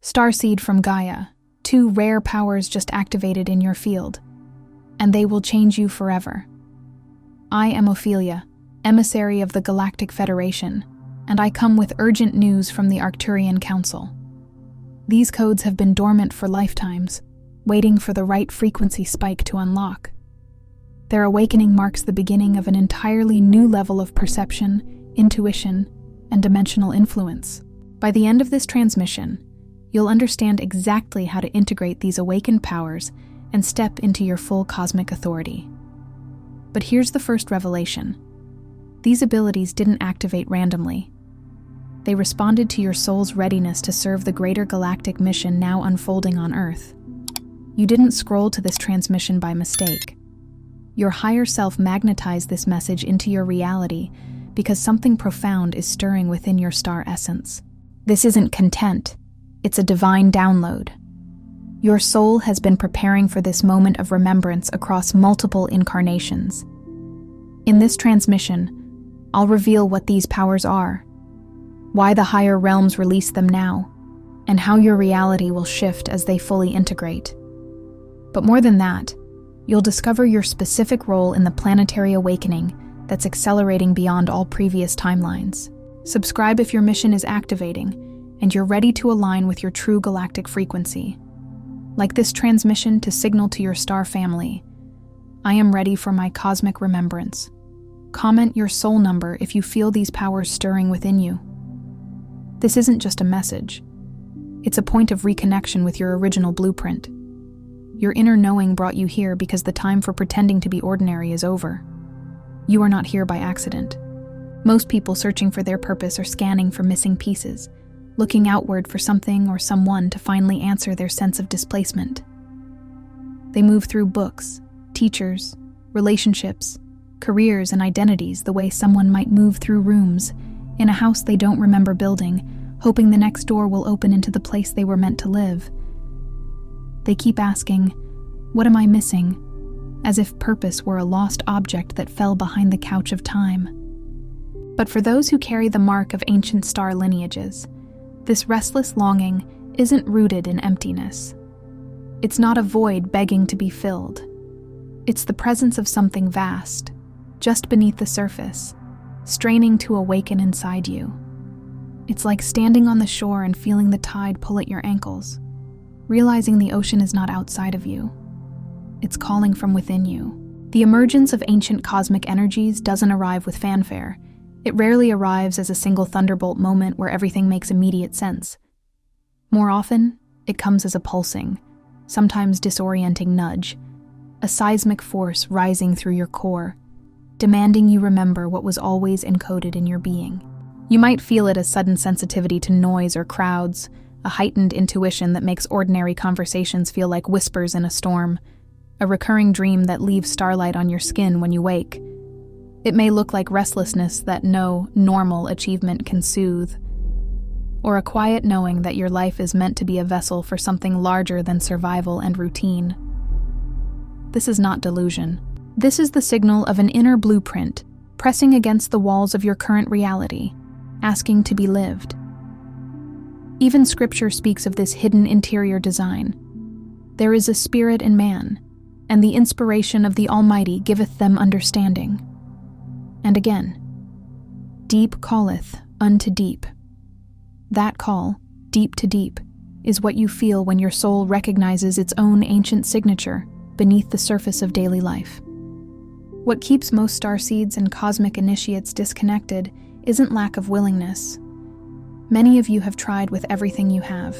Starseed from Gaia, 2 rare powers just activated in your field, and they will change you forever. I am Ophelia, emissary of the Galactic Federation, and I come with urgent news from the Arcturian Council. These codes have been dormant for lifetimes, waiting for the right frequency spike to unlock. Their awakening marks the beginning of an entirely new level of perception, intuition, and dimensional influence. By the end of this transmission, you'll understand exactly how to integrate these awakened powers and step into your full cosmic authority. But here's the first revelation. These abilities didn't activate randomly. They responded to your soul's readiness to serve the greater galactic mission now unfolding on Earth. You didn't scroll to this transmission by mistake. Your higher self magnetized this message into your reality because something profound is stirring within your star essence. This isn't content, it's a divine download. Your soul has been preparing for this moment of remembrance across multiple incarnations. In this transmission, I'll reveal what these powers are, why the higher realms release them now, and how your reality will shift as they fully integrate. But more than that, you'll discover your specific role in the planetary awakening that's accelerating beyond all previous timelines. Subscribe if your mission is activating and you're ready to align with your true galactic frequency. Like this transmission to signal to your star family, I am ready for my cosmic remembrance. Comment your soul number if you feel these powers stirring within you. This isn't just a message. It's a point of reconnection with your original blueprint. Your inner knowing brought you here because the time for pretending to be ordinary is over. You are not here by accident. Most people searching for their purpose are scanning for missing pieces, looking outward for something or someone to finally answer their sense of displacement. They move through books, teachers, relationships, careers, and identities the way someone might move through rooms in a house they don't remember building, hoping the next door will open into the place they were meant to live. They keep asking, "What am I missing?" as if purpose were a lost object that fell behind the couch of time. But for those who carry the mark of ancient star lineages, this restless longing isn't rooted in emptiness. It's not a void begging to be filled. It's the presence of something vast, just beneath the surface, straining to awaken inside you. It's like standing on the shore and feeling the tide pull at your ankles, realizing the ocean is not outside of you. It's calling from within you. The emergence of ancient cosmic energies doesn't arrive with fanfare. It rarely arrives as a single thunderbolt moment where everything makes immediate sense. More often, it comes as a pulsing, sometimes disorienting nudge, a seismic force rising through your core, demanding you remember what was always encoded in your being. You might feel it as sudden sensitivity to noise or crowds, a heightened intuition that makes ordinary conversations feel like whispers in a storm, a recurring dream that leaves starlight on your skin when you wake. It may look like restlessness that no normal achievement can soothe, or a quiet knowing that your life is meant to be a vessel for something larger than survival and routine. This is not delusion. This is the signal of an inner blueprint pressing against the walls of your current reality, asking to be lived. Even scripture speaks of this hidden interior design. There is a spirit in man, and the inspiration of the Almighty giveth them understanding. And again, deep calleth unto deep. That call, deep to deep, is what you feel when your soul recognizes its own ancient signature beneath the surface of daily life. What keeps most starseeds and cosmic initiates disconnected isn't lack of willingness. Many of you have tried with everything you have.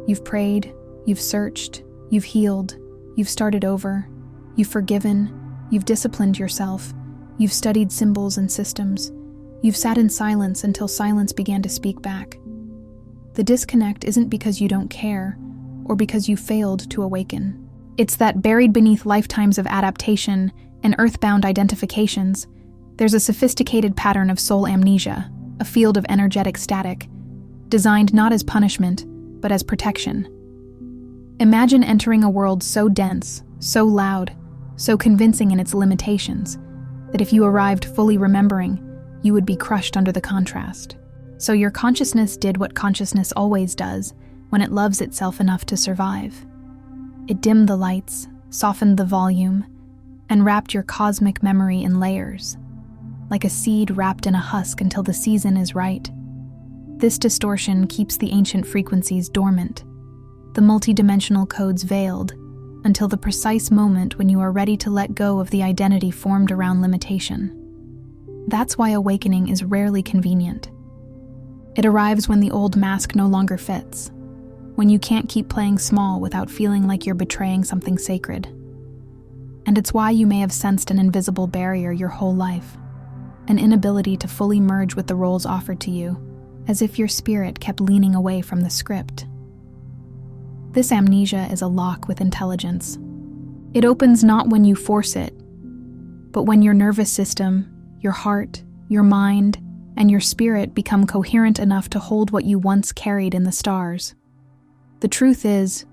You've prayed, you've searched, you've healed, you've started over, you've forgiven, you've disciplined yourself, you've studied symbols and systems, you've sat in silence until silence began to speak back. The disconnect isn't because you don't care, or because you failed to awaken. It's that buried beneath lifetimes of adaptation and earthbound identifications, there's a sophisticated pattern of soul amnesia, a field of energetic static, designed not as punishment, but as protection. Imagine entering a world so dense, so loud, so convincing in its limitations, that if you arrived fully remembering, you would be crushed under the contrast. So your consciousness did what consciousness always does, when it loves itself enough to survive. It dimmed the lights, softened the volume, and wrapped your cosmic memory in layers, like a seed wrapped in a husk until the season is right. This distortion keeps the ancient frequencies dormant, the multidimensional codes veiled, until the precise moment when you are ready to let go of the identity formed around limitation. That's why awakening is rarely convenient. It arrives when the old mask no longer fits, when you can't keep playing small without feeling like you're betraying something sacred. And it's why you may have sensed an invisible barrier your whole life, an inability to fully merge with the roles offered to you, as if your spirit kept leaning away from the script. This amnesia is a lock with intelligence. It opens not when you force it, but when your nervous system, your heart, your mind, and your spirit become coherent enough to hold what you once carried in the stars. The truth is,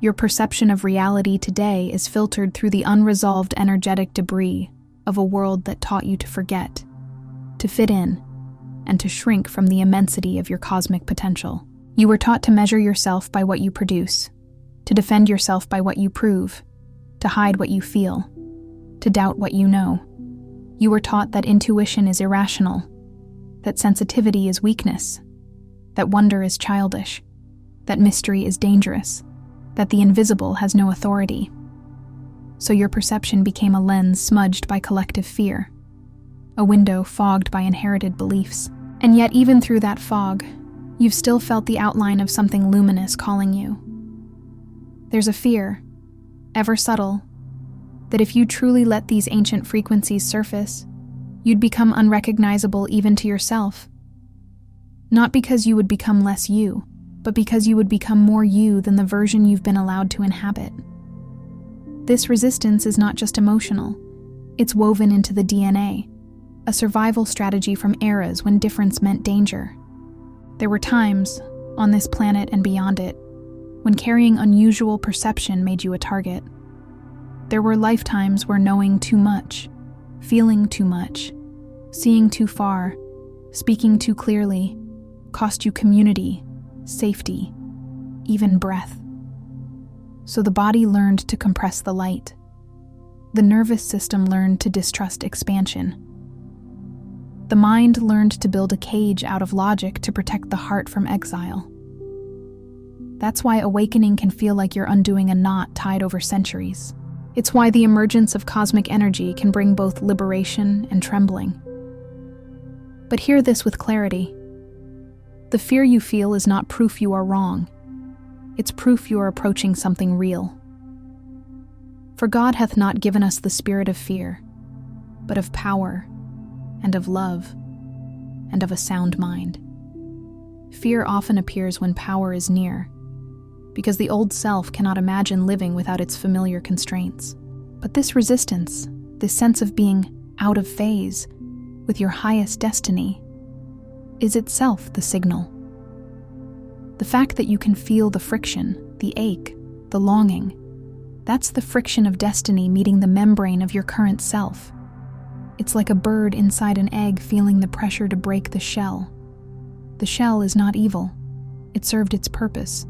your perception of reality today is filtered through the unresolved energetic debris of a world that taught you to forget, to fit in, and to shrink from the immensity of your cosmic potential. You were taught to measure yourself by what you produce, to defend yourself by what you prove, to hide what you feel, to doubt what you know. You were taught that intuition is irrational, that sensitivity is weakness, that wonder is childish, that mystery is dangerous, that the invisible has no authority. So your perception became a lens smudged by collective fear, a window fogged by inherited beliefs. And yet even through that fog, you've still felt the outline of something luminous calling you. There's a fear, ever subtle, that if you truly let these ancient frequencies surface, you'd become unrecognizable even to yourself. Not because you would become less you, but because you would become more you than the version you've been allowed to inhabit. This resistance is not just emotional, it's woven into the DNA, a survival strategy from eras when difference meant danger. There were times, on this planet and beyond it, when carrying unusual perception made you a target. There were lifetimes where knowing too much, feeling too much, seeing too far, speaking too clearly, cost you community, safety, even breath. So the body learned to compress the light. The nervous system learned to distrust expansion. The mind learned to build a cage out of logic to protect the heart from exile. That's why awakening can feel like you're undoing a knot tied over centuries. It's why the emergence of cosmic energy can bring both liberation and trembling. But hear this with clarity. The fear you feel is not proof you are wrong. It's proof you are approaching something real. For God hath not given us the spirit of fear, but of power, and of love, and of a sound mind. Fear often appears when power is near, because the old self cannot imagine living without its familiar constraints. But this resistance, this sense of being out of phase with your highest destiny, is itself the signal. The fact that you can feel the friction, the ache, the longing, that's the friction of destiny meeting the membrane of your current self. It's like a bird inside an egg feeling the pressure to break the shell. The shell is not evil. It served its purpose.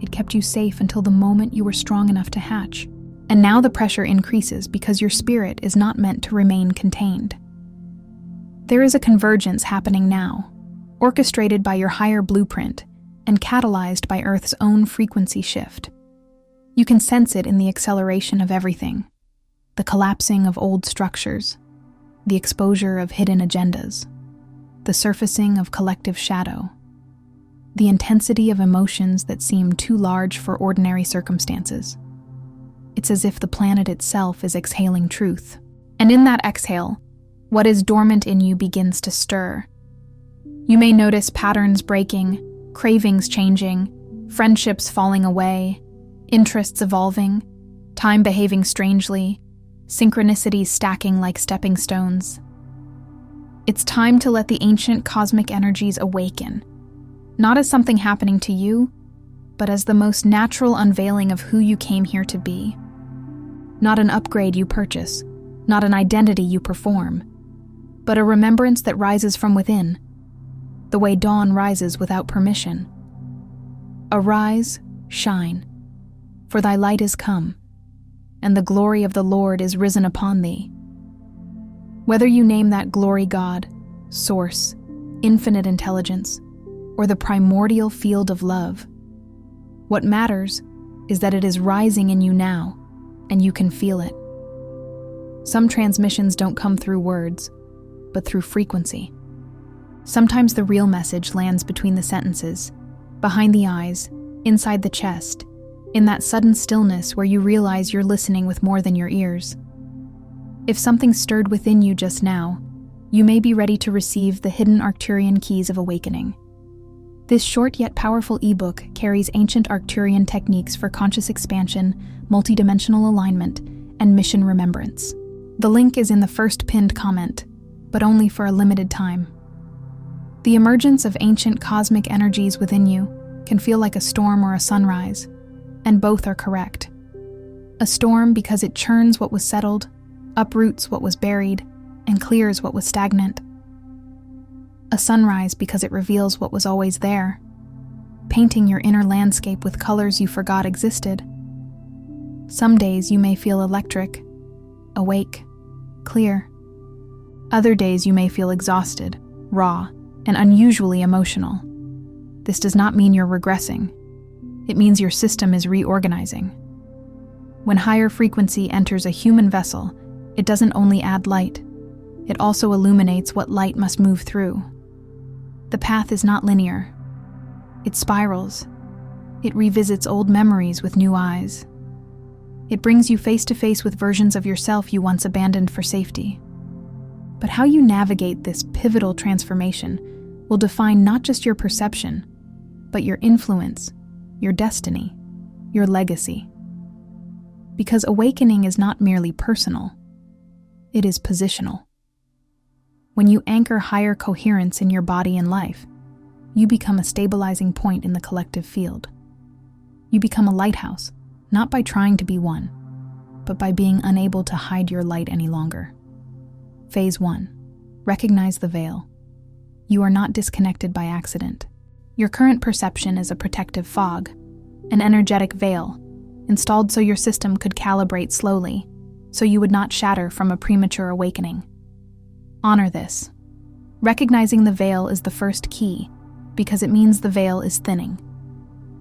It kept you safe until the moment you were strong enough to hatch. And now the pressure increases because your spirit is not meant to remain contained. There is a convergence happening now, orchestrated by your higher blueprint and catalyzed by Earth's own frequency shift. You can sense it in the acceleration of everything, the collapsing of old structures, the exposure of hidden agendas, the surfacing of collective shadow, the intensity of emotions that seem too large for ordinary circumstances. It's as if the planet itself is exhaling truth. And in that exhale, what is dormant in you begins to stir. You may notice patterns breaking, cravings changing, friendships falling away, interests evolving, time behaving strangely, synchronicities stacking like stepping stones. It's time to let the ancient cosmic energies awaken, not as something happening to you, but as the most natural unveiling of who you came here to be. Not an upgrade you purchase, not an identity you perform, but a remembrance that rises from within, the way dawn rises without permission. Arise, shine, for thy light is come, and the glory of the Lord is risen upon thee. Whether you name that glory God, source, infinite intelligence, or the primordial field of love, what matters is that it is rising in you now, and you can feel it. Some transmissions don't come through words, but through frequency. Sometimes the real message lands between the sentences, behind the eyes, inside the chest, in that sudden stillness where you realize you're listening with more than your ears. If something stirred within you just now, you may be ready to receive the hidden Arcturian keys of awakening. This short yet powerful ebook carries ancient Arcturian techniques for conscious expansion, multidimensional alignment, and mission remembrance. The link is in the first pinned comment, but only for a limited time. The emergence of ancient cosmic energies within you can feel like a storm or a sunrise, and both are correct. A storm because it churns what was settled, uproots what was buried, and clears what was stagnant. A sunrise because it reveals what was always there, painting your inner landscape with colors you forgot existed. Some days you may feel electric, awake, clear. Other days you may feel exhausted, raw, and unusually emotional. This does not mean you're regressing. It means your system is reorganizing. When higher frequency enters a human vessel, it doesn't only add light, it also illuminates what light must move through. The path is not linear. It spirals. It revisits old memories with new eyes. It brings you face to face with versions of yourself you once abandoned for safety. But how you navigate this pivotal transformation will define not just your perception, but your influence, your destiny, your legacy. Because awakening is not merely personal, it is positional. When you anchor higher coherence in your body and life, you become a stabilizing point in the collective field. You become a lighthouse, not by trying to be one, but by being unable to hide your light any longer. Phase 1. Recognize the veil. You are not disconnected by accident. Your current perception is a protective fog, an energetic veil, installed so your system could calibrate slowly, so you would not shatter from a premature awakening. Honor this. Recognizing the veil is the first key, because it means the veil is thinning.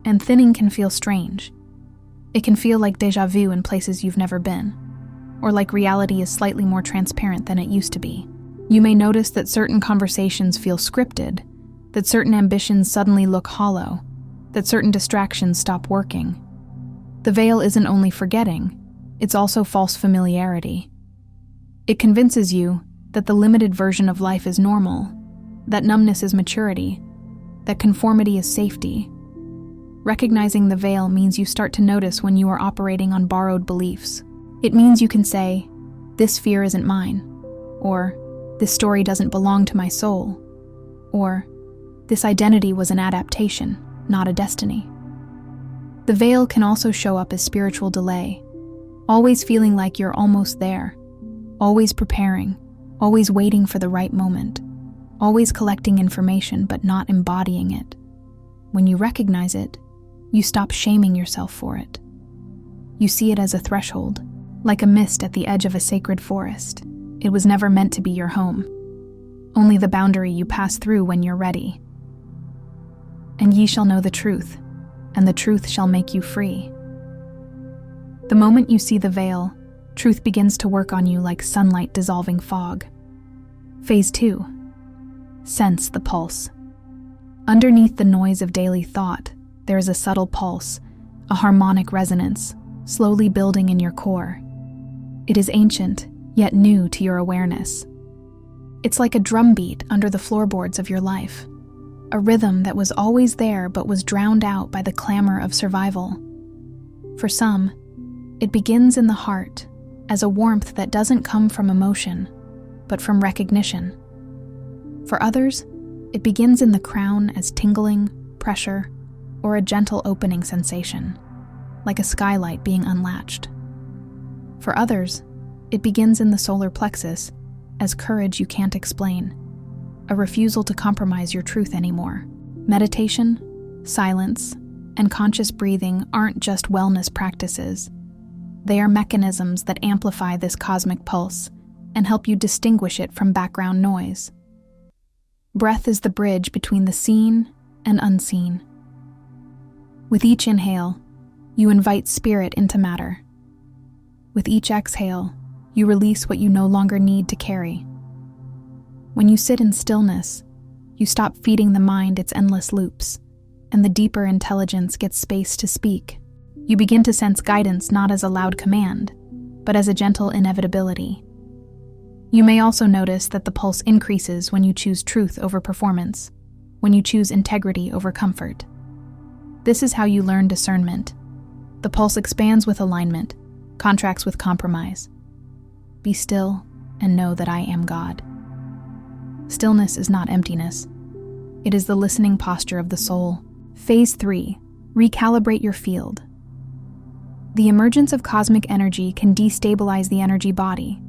And thinning can feel strange. It can feel like déjà vu in places you've never been, or like reality is slightly more transparent than it used to be. You may notice that certain conversations feel scripted, that certain ambitions suddenly look hollow, that certain distractions stop working. The veil isn't only forgetting, it's also false familiarity. It convinces you that the limited version of life is normal, that numbness is maturity, that conformity is safety. Recognizing the veil means you start to notice when you are operating on borrowed beliefs. It means you can say, "This fear isn't mine," or "This story doesn't belong to my soul," or "This identity was an adaptation, not a destiny." The veil can also show up as spiritual delay, always feeling like you're almost there, always preparing, always waiting for the right moment, always collecting information but not embodying it. When you recognize it, you stop shaming yourself for it. You see it as a threshold, like a mist at the edge of a sacred forest. It was never meant to be your home, only the boundary you pass through when you're ready. And ye shall know the truth, and the truth shall make you free. The moment you see the veil, truth begins to work on you like sunlight dissolving fog. Phase 2. Sense the pulse. Underneath the noise of daily thought, there is a subtle pulse, a harmonic resonance, slowly building in your core. It is ancient, yet new to your awareness. It's like a drumbeat under the floorboards of your life, a rhythm that was always there but was drowned out by the clamor of survival. For some, it begins in the heart, as a warmth that doesn't come from emotion, but from recognition. For others, it begins in the crown as tingling, pressure, or a gentle opening sensation, like a skylight being unlatched. For others, it begins in the solar plexus as courage you can't explain, a refusal to compromise your truth anymore. Meditation, silence, and conscious breathing aren't just wellness practices. They are mechanisms that amplify this cosmic pulse and help you distinguish it from background noise. Breath is the bridge between the seen and unseen. With each inhale, you invite spirit into matter. With each exhale, you release what you no longer need to carry. When you sit in stillness, you stop feeding the mind its endless loops, and the deeper intelligence gets space to speak. You begin to sense guidance not as a loud command, but as a gentle inevitability. You may also notice that the pulse increases when you choose truth over performance, when you choose integrity over comfort. This is how you learn discernment. The pulse expands with alignment, contracts with compromise. Be still and know that I am God. Stillness is not emptiness. It is the listening posture of the soul. Phase 3. Recalibrate your field. The emergence of cosmic energy can destabilize the energy body.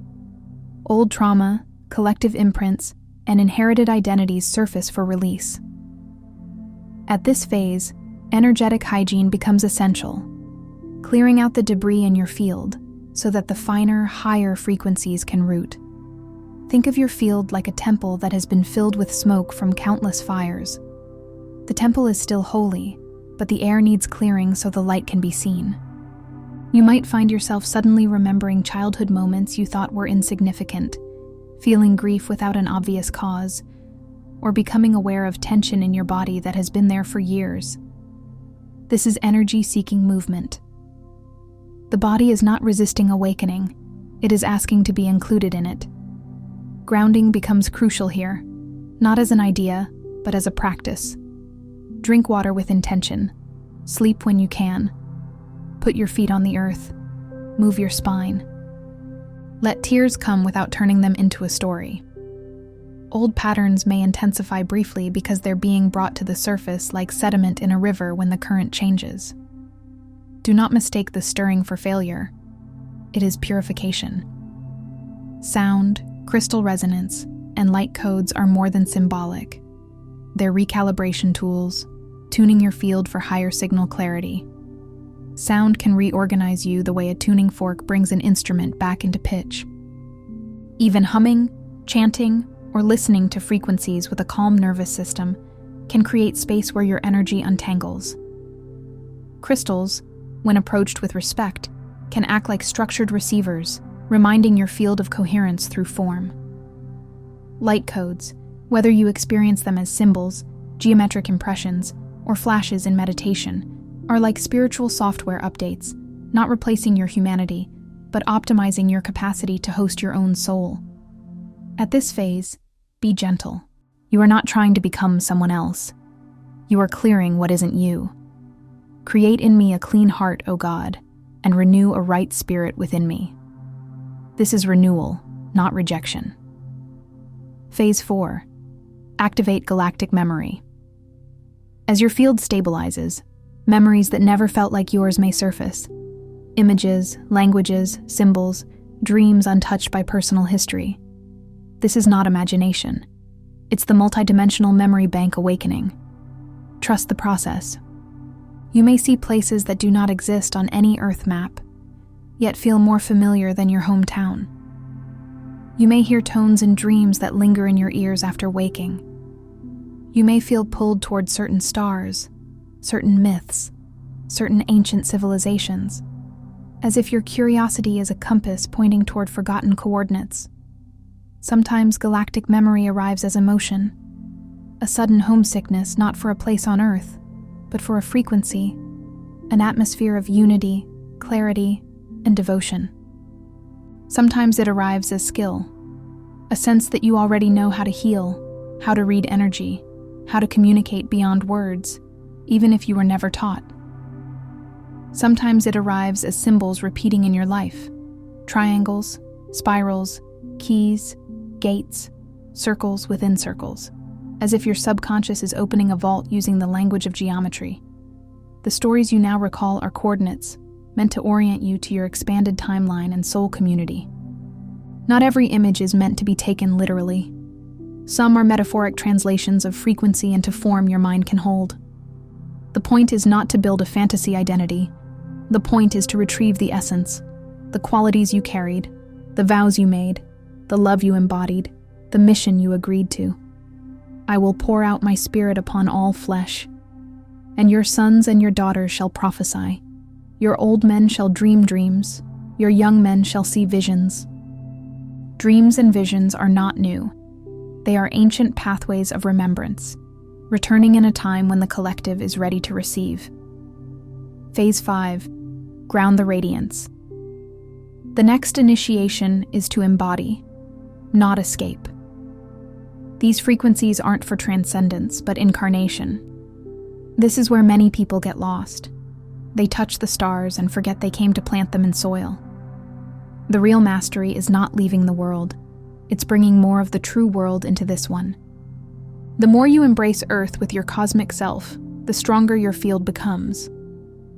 Old trauma, collective imprints, and inherited identities surface for release. At this phase, energetic hygiene becomes essential, clearing out the debris in your field so that the finer, higher frequencies can root. Think of your field like a temple that has been filled with smoke from countless fires. The temple is still holy, but the air needs clearing so the light can be seen. You might find yourself suddenly remembering childhood moments you thought were insignificant, feeling grief without an obvious cause, or becoming aware of tension in your body that has been there for years. This is energy-seeking movement. The body is not resisting awakening, it is asking to be included in it. Grounding becomes crucial here, not as an idea, but as a practice. Drink water with intention. Sleep when you can. Put your feet on the earth. Move your spine. Let tears come without turning them into a story. Old patterns may intensify briefly because they're being brought to the surface like sediment in a river when the current changes. Do not mistake the stirring for failure. It is purification. Sound, crystal resonance, and light codes are more than symbolic. They're recalibration tools, tuning your field for higher signal clarity. Sound can reorganize you the way a tuning fork brings an instrument back into pitch. Even humming, chanting, or listening to frequencies with a calm nervous system can create space where your energy untangles. Crystals, when approached with respect, can act like structured receivers, reminding your field of coherence through form. Light codes, whether you experience them as symbols, geometric impressions, or flashes in meditation, are like spiritual software updates, not replacing your humanity, but optimizing your capacity to host your own soul. At this phase, be gentle. You are not trying to become someone else. You are clearing what isn't you. Create in me a clean heart, O God, and renew a right spirit within me. This is renewal, not rejection. Phase 4. Activate galactic memory. As your field stabilizes, memories that never felt like yours may surface. Images, languages, symbols, dreams untouched by personal history. This is not imagination. It's the multidimensional memory bank awakening. Trust the process. You may see places that do not exist on any Earth map, yet feel more familiar than your hometown. You may hear tones in dreams that linger in your ears after waking. You may feel pulled toward certain stars, certain myths, certain ancient civilizations, as if your curiosity is a compass pointing toward forgotten coordinates. Sometimes galactic memory arrives as emotion, a sudden homesickness not for a place on Earth, but for a frequency, an atmosphere of unity, clarity, and devotion. Sometimes it arrives as skill, a sense that you already know how to heal, how to read energy, how to communicate beyond words, even if you were never taught. Sometimes it arrives as symbols repeating in your life, triangles, spirals, keys, gates, circles within circles, as if your subconscious is opening a vault using the language of geometry. The stories you now recall are coordinates, meant to orient you to your expanded timeline and soul community. Not every image is meant to be taken literally. Some are metaphoric translations of frequency into form your mind can hold. The point is not to build a fantasy identity. The point is to retrieve the essence, the qualities you carried, the vows you made, the love you embodied, the mission you agreed to. I will pour out my spirit upon all flesh, and your sons and your daughters shall prophesy. Your old men shall dream dreams, your young men shall see visions. Dreams and visions are not new. They are ancient pathways of remembrance, returning in a time when the collective is ready to receive. Phase 5. Ground the radiance. The next initiation is to embody, not escape. These frequencies aren't for transcendence, but incarnation. This is where many people get lost. They touch the stars and forget they came to plant them in soil. The real mastery is not leaving the world. It's bringing more of the true world into this one. The more you embrace Earth with your cosmic self, the stronger your field becomes.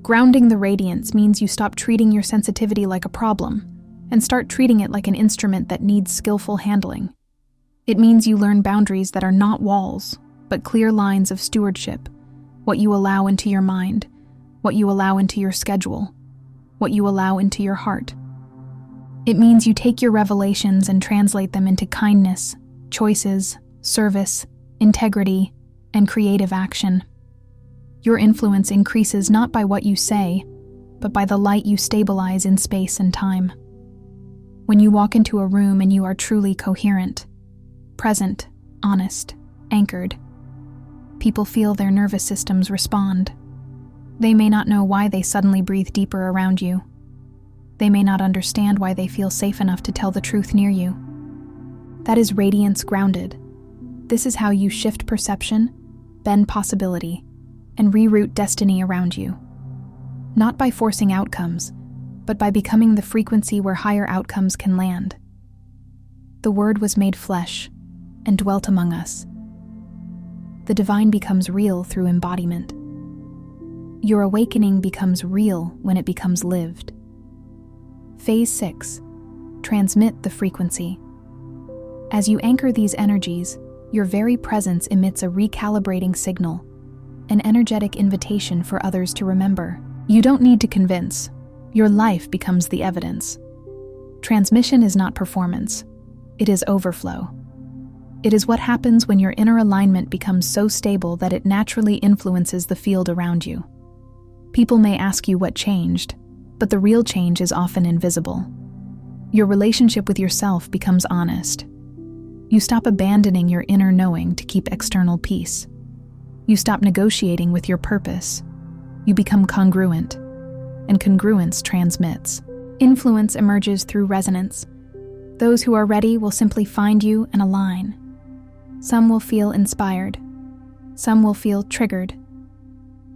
Grounding the radiance means you stop treating your sensitivity like a problem and start treating it like an instrument that needs skillful handling. It means you learn boundaries that are not walls, but clear lines of stewardship, what you allow into your mind, what you allow into your schedule, what you allow into your heart. It means you take your revelations and translate them into kindness, choices, service, integrity, and creative action. Your influence increases not by what you say, but by the light you stabilize in space and time. When you walk into a room and you are truly coherent, present, honest, anchored, people feel their nervous systems respond. They may not know why they suddenly breathe deeper around you. They may not understand why they feel safe enough to tell the truth near you. That is radiance grounded. This is how you shift perception, bend possibility, and reroute destiny around you. Not by forcing outcomes, but by becoming the frequency where higher outcomes can land. The Word was made flesh and dwelt among us. The divine becomes real through embodiment. Your awakening becomes real when it becomes lived. Phase 6. Transmit the frequency. As you anchor these energies, your very presence emits a recalibrating signal, an energetic invitation for others to remember. You don't need to convince. Your life becomes the evidence. Transmission is not performance. It is overflow. It is what happens when your inner alignment becomes so stable that it naturally influences the field around you. People may ask you what changed, but the real change is often invisible. Your relationship with yourself becomes honest. You stop abandoning your inner knowing to keep external peace. You stop negotiating with your purpose. You become congruent, and congruence transmits. Influence emerges through resonance. Those who are ready will simply find you and align. Some will feel inspired. Some will feel triggered.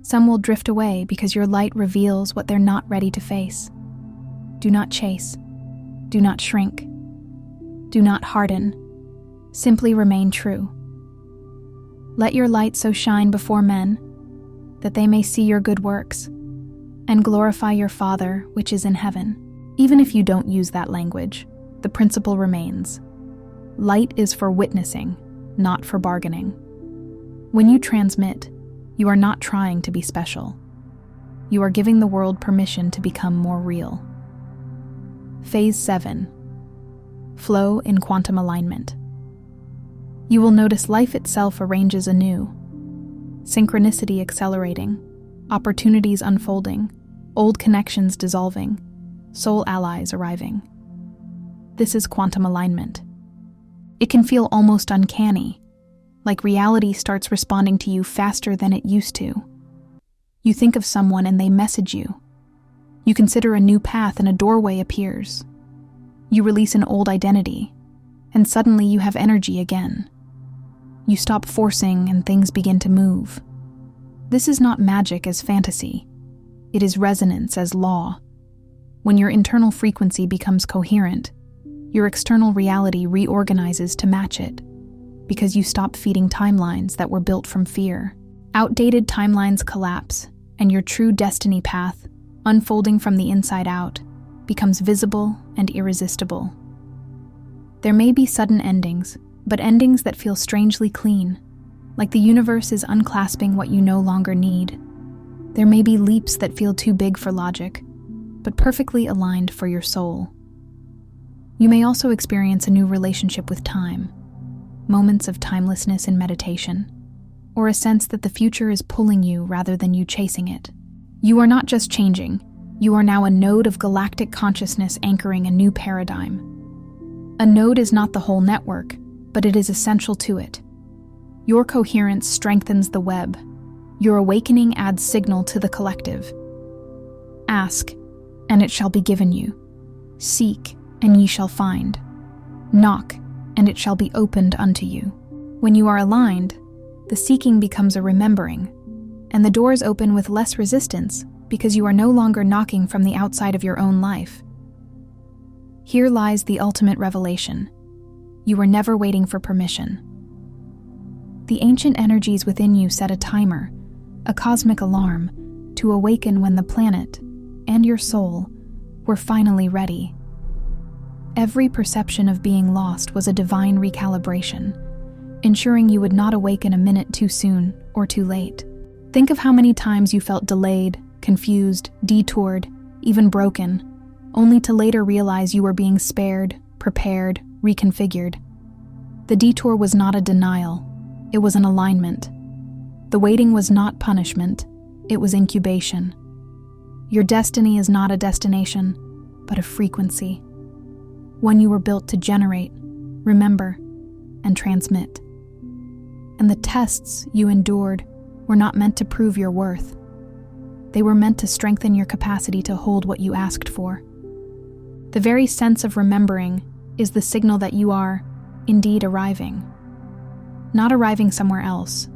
Some will drift away because your light reveals what they're not ready to face. Do not chase. Do not shrink. Do not harden. Simply remain true. Let your light so shine before men that they may see your good works and glorify your Father which is in heaven. Even if you don't use that language, the principle remains. Light is for witnessing, not for bargaining. When you transmit, you are not trying to be special. You are giving the world permission to become more real. Phase 7. Flow in quantum alignment. You will notice life itself arranges anew. Synchronicity accelerating, opportunities unfolding, old connections dissolving, soul allies arriving. This is quantum alignment. It can feel almost uncanny, like reality starts responding to you faster than it used to. You think of someone and they message you. You consider a new path and a doorway appears. You release an old identity, and suddenly you have energy again. You stop forcing and things begin to move. This is not magic as fantasy. It is resonance as law. When your internal frequency becomes coherent, your external reality reorganizes to match it, because you stop feeding timelines that were built from fear. Outdated timelines collapse, and your true destiny path, unfolding from the inside out, becomes visible and irresistible. There may be sudden endings, but endings that feel strangely clean, like the universe is unclasping what you no longer need. There may be leaps that feel too big for logic, but perfectly aligned for your soul. You may also experience a new relationship with time, moments of timelessness in meditation, or a sense that the future is pulling you rather than you chasing it. You are not just changing, you are now a node of galactic consciousness anchoring a new paradigm. A node is not the whole network, but it is essential to it. Your coherence strengthens the web. Your awakening adds signal to the collective. Ask, and it shall be given you. Seek, and ye shall find. Knock, and it shall be opened unto you. When you are aligned, the seeking becomes a remembering, and the doors open with less resistance because you are no longer knocking from the outside of your own life. Here lies the ultimate revelation. You were never waiting for permission. The ancient energies within you set a timer, a cosmic alarm, to awaken when the planet and your soul were finally ready. Every perception of being lost was a divine recalibration, ensuring you would not awaken a minute too soon or too late. Think of how many times you felt delayed, confused, detoured, even broken, only to later realize you were being spared, prepared, reconfigured. The detour was not a denial, it was an alignment. The waiting was not punishment, it was incubation. Your destiny is not a destination, but a frequency. One you were built to generate, remember, and transmit. And the tests you endured were not meant to prove your worth. They were meant to strengthen your capacity to hold what you asked for. The very sense of remembering is the signal that you are, indeed, arriving. Not arriving somewhere else,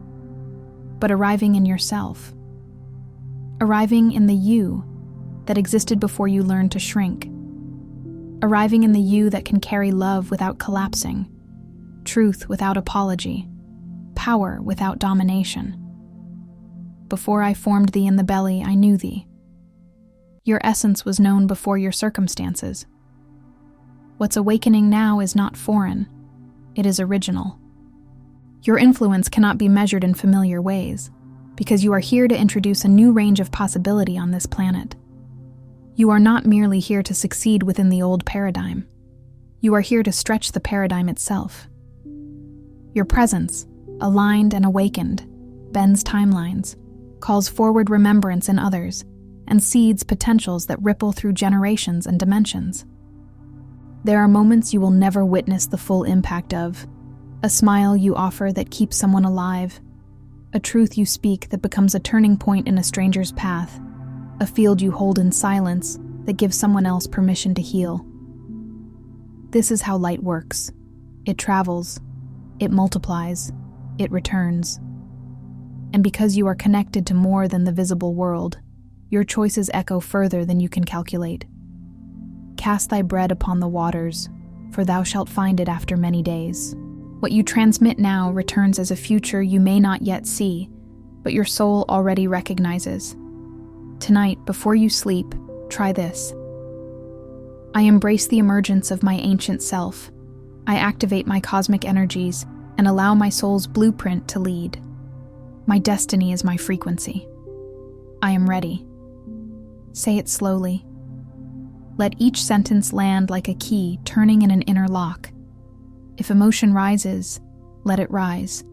but arriving in yourself. Arriving in the you that existed before you learned to shrink. Arriving in the you that can carry love without collapsing, truth without apology, power without domination. Before I formed thee in the belly, I knew thee. Your essence was known before your circumstances. What's awakening now is not foreign, it is original. Your influence cannot be measured in familiar ways, because you are here to introduce a new range of possibility on this planet. You are not merely here to succeed within the old paradigm. You are here to stretch the paradigm itself. Your presence, aligned and awakened, bends timelines, calls forward remembrance in others, and seeds potentials that ripple through generations and dimensions. There are moments you will never witness the full impact of, a smile you offer that keeps someone alive, a truth you speak that becomes a turning point in a stranger's path, a field you hold in silence that gives someone else permission to heal. This is how light works. It travels, it multiplies, it returns. And because you are connected to more than the visible world, your choices echo further than you can calculate. Cast thy bread upon the waters, for thou shalt find it after many days. What you transmit now returns as a future you may not yet see, but your soul already recognizes. Tonight, before you sleep, try this. I embrace the emergence of my ancient self. I activate my cosmic energies and allow my soul's blueprint to lead. My destiny is my frequency. I am ready. Say it slowly. Let each sentence land like a key turning in an inner lock. If emotion rises, let it rise.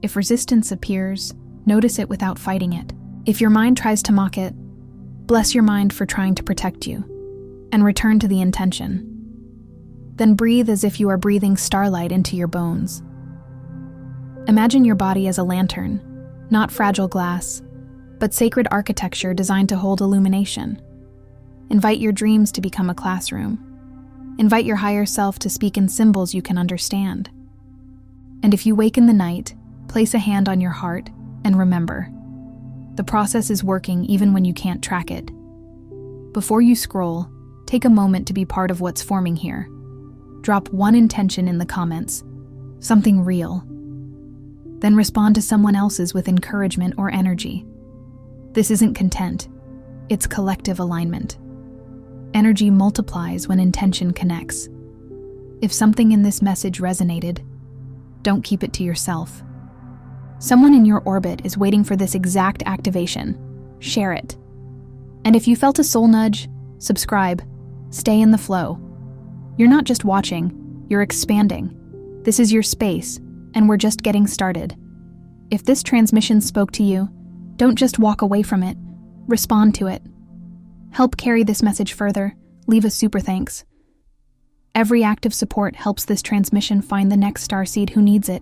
If resistance appears, notice it without fighting it. If your mind tries to mock it, bless your mind for trying to protect you, and return to the intention. Then breathe as if you are breathing starlight into your bones. Imagine your body as a lantern, not fragile glass, but sacred architecture designed to hold illumination. Invite your dreams to become a classroom. Invite your higher self to speak in symbols you can understand. And if you wake in the night, place a hand on your heart and remember, the process is working even when you can't track it. Before you scroll, take a moment to be part of what's forming here. Drop one intention in the comments, something real. Then respond to someone else's with encouragement or energy. This isn't content, it's collective alignment. Energy multiplies when intention connects. If something in this message resonated, don't keep it to yourself. Someone in your orbit is waiting for this exact activation. share it. And if you felt a soul nudge, subscribe. Stay in the flow. You're not just watching, you're expanding. This is your space, and we're just getting started. If this transmission spoke to you, don't just walk away from it. Respond to it. Help carry this message further. Leave a super thanks. Every act of support helps this transmission find the next starseed who needs it.